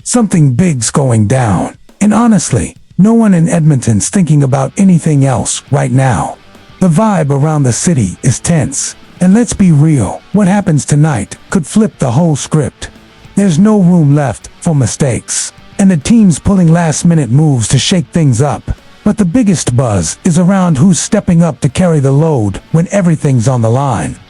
Something big's going down. And honestly, no one in Edmonton's thinking about anything else right now. The vibe around the city is tense. And let's be real, what happens tonight could flip the whole script. There's no room left for mistakes. And the team's pulling last-minute moves to shake things up. But the biggest buzz is around who's stepping up to carry the load when everything's on the line.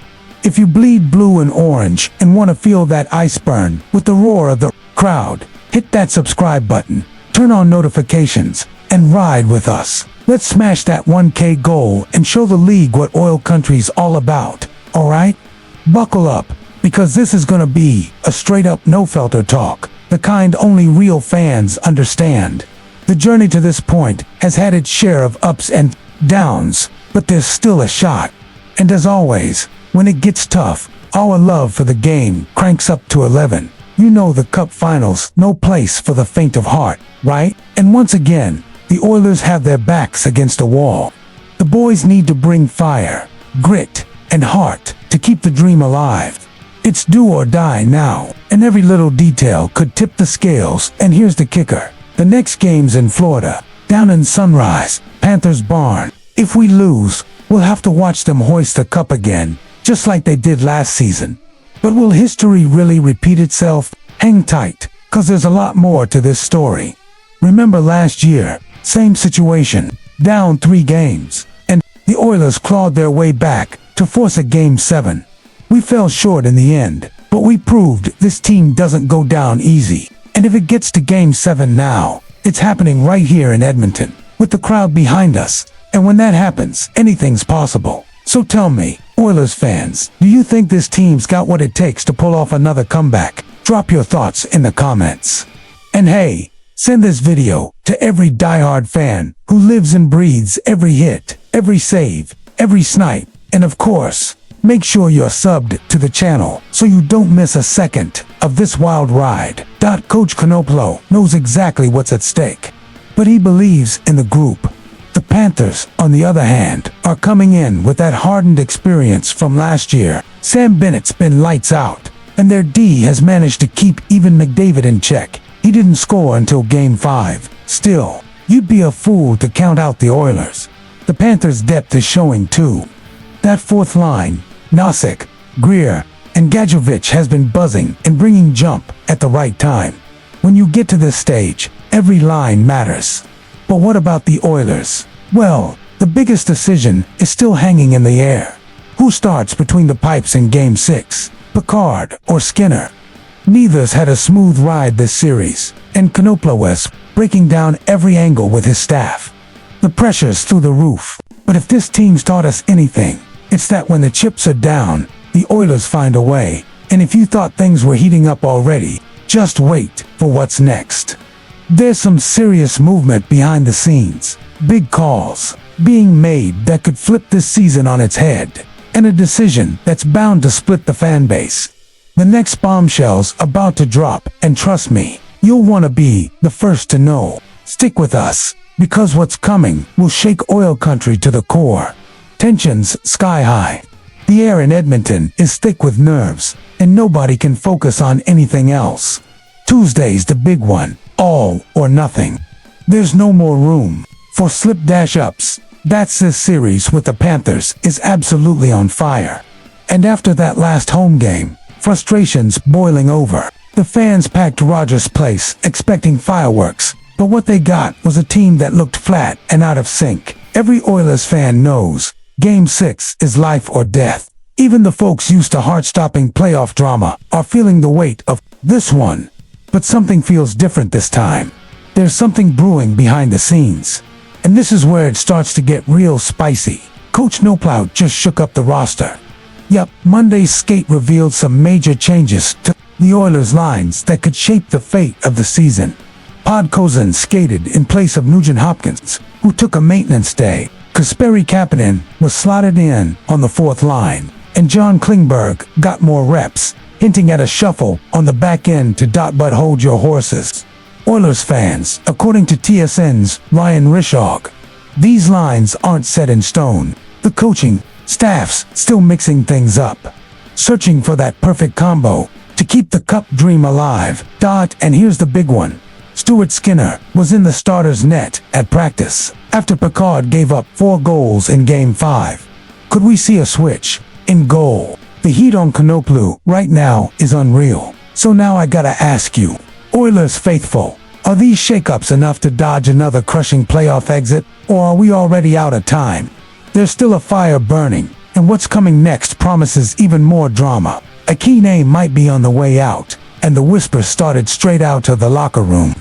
If you bleed blue and orange and want to feel that ice burn with the roar of the crowd, hit that subscribe button, turn on notifications, and ride with us. Let's smash that 1K goal and show the league what Oil Country's all about, alright? Buckle up, because this is gonna be a straight-up no-filter talk, the kind only real fans understand. The journey to this point has had its share of ups and downs, but there's still a shot. And as always, when it gets tough, our love for the game cranks up to 11. You know the cup finals, no place for the faint of heart, right? And once again, the Oilers have their backs against a wall. The boys need to bring fire, grit, and heart to keep the dream alive. It's do or die now, and every little detail could tip the scales. And here's the kicker. The next game's in Florida, down in Sunrise, Panthers Barn. If we lose, we'll have to watch them hoist the cup again, just like they did last season. But will history really repeat itself? Hang tight, cause there's a lot more to this story. Remember last year, same situation, down 3 games, and the Oilers clawed their way back to force a Game 7. We fell short in the end, but we proved this team doesn't go down easy. And if it gets to Game 7 now, it's happening right here in Edmonton, with the crowd behind us. And when that happens, anything's possible. So tell me, Oilers fans, do you think this team's got what it takes to pull off another comeback? Drop your thoughts in the comments. And hey, send this video to every diehard fan who lives and breathes every hit, every save, every snipe, and of course, make sure you're subbed to the channel so you don't miss a second of this wild ride. Coach Canoplo knows exactly what's at stake, but he believes in the group. The Panthers, on the other hand, are coming in with that hardened experience from last year. Sam Bennett's been lights out, and their D has managed to keep even McDavid in check. He didn't score until Game 5. Still, you'd be a fool to count out the Oilers. The Panthers' depth is showing too. That fourth line, Nosek, Greer, and Gadjovich has been buzzing and bringing jump at the right time. When you get to this stage, every line matters. But what about the Oilers? Well, the biggest decision is still hanging in the air. Who starts between the pipes in Game 6, Picard or Skinner? Neither's had a smooth ride this series, and Canoplo is breaking down every angle with his staff. The pressure's through the roof, but if this team's taught us anything, it's that when the chips are down, the Oilers find a way. And if you thought things were heating up already, just wait for what's next. There's some serious movement behind the scenes. Big calls being made that could flip this season on its head. And a decision that's bound to split the fan base. The next bombshell's about to drop, and trust me, you'll want to be the first to know. Stick with us, because what's coming will shake Oil Country to the core. Tensions sky high. The air in Edmonton is thick with nerves, and nobody can focus on anything else. Tuesday's the big one, all or nothing. There's no more room for slip-ups. That's this series with the Panthers is absolutely on fire. And after that last home game, frustration's boiling over. The fans packed Rogers Place expecting fireworks, but what they got was a team that looked flat and out of sync. Every Oilers fan knows Game 6 is life or death. Even the folks used to heart-stopping playoff drama are feeling the weight of this one. But something feels different this time. There's something brewing behind the scenes. And this is where it starts to get real spicy. Coach Snowplow just shook up the roster. Yup, Monday's skate revealed some major changes to the Oilers lines that could shape the fate of the season. Podkolzin skated in place of Nugent Hopkins, who took a maintenance day. Kasperi Kapanen was slotted in on the fourth line, and John Klingberg got more reps, hinting at a shuffle on the back end to but hold your horses. Oilers fans, according to TSN's Ryan Rishaug, these lines aren't set in stone. The coaching staff's still mixing things up, searching for that perfect combo. to keep the cup dream alive. And here's the big one. Stuart Skinner was in the starter's net at practice after Picard gave up 4 goals in Game 5. Could we see a switch in goal? The heat on Konoplu right now is unreal. So now I gotta ask you, Oilers faithful, are these shakeups enough to dodge another crushing playoff exit, or are we already out of time? There's still a fire burning, and what's coming next promises even more drama. A key name might be on the way out, and the whispers started straight out of the locker room.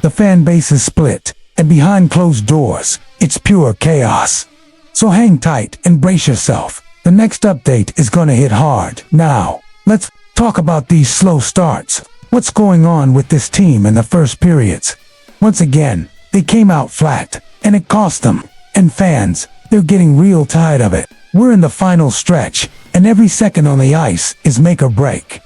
The fan base is split, and behind closed doors, it's pure chaos. So hang tight and brace yourself. The next update is gonna hit hard. Now, let's talk about these slow starts. What's going on with this team in the first periods? Once again, they came out flat, and it cost them. And fans, they're getting real tired of it. We're in the final stretch, and every second on the ice is make or break.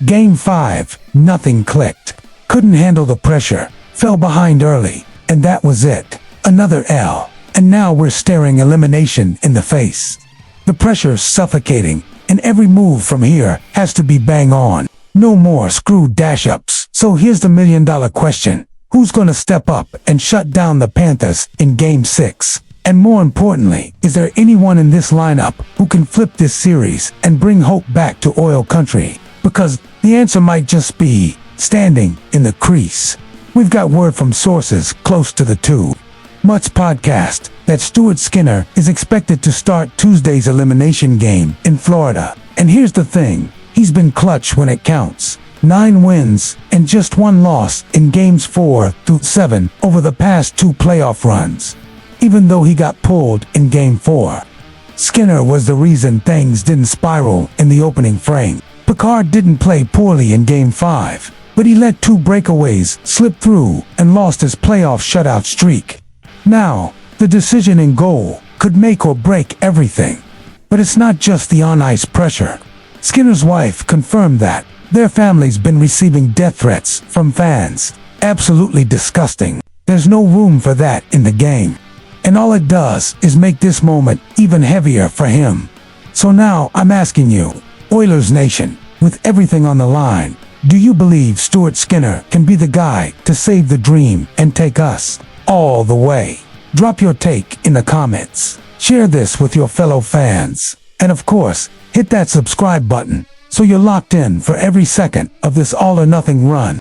Game 5, nothing clicked. Couldn't handle the pressure, fell behind early, and that was it. Another L, and now we're staring elimination in the face. The pressure's suffocating, and every move from here has to be bang on. No more screw dash-ups. So here's the million-dollar question. Who's gonna step up and shut down the Panthers in Game 6? And more importantly, is there anyone in this lineup who can flip this series and bring hope back to Oil Country? Because the answer might just be standing in the crease. We've got word from sources close to the tube. Mutt's podcast that Stuart Skinner is expected to start Tuesday's elimination game in Florida. And here's the thing, he's been clutch when it counts. 9 wins and just 1 loss in games 4 through 7 over the past 2 playoff runs. Even though he got pulled in Game 4. Skinner was the reason things didn't spiral in the opening frame. Picard didn't play poorly in Game 5, but he let 2 breakaways slip through and lost his playoff shutout streak. Now, the decision in goal could make or break everything. But it's not just the on-ice pressure. Skinner's wife confirmed that their family's been receiving death threats from fans. Absolutely disgusting. There's no room for that in the game. And all it does is make this moment even heavier for him. So now I'm asking you, Oilers Nation, with everything on the line, do you believe Stuart Skinner can be the guy to save the dream and take us all the way? Drop your take in the comments. Share this with your fellow fans. And of course, hit that subscribe button so you're locked in for every second of this all or nothing run.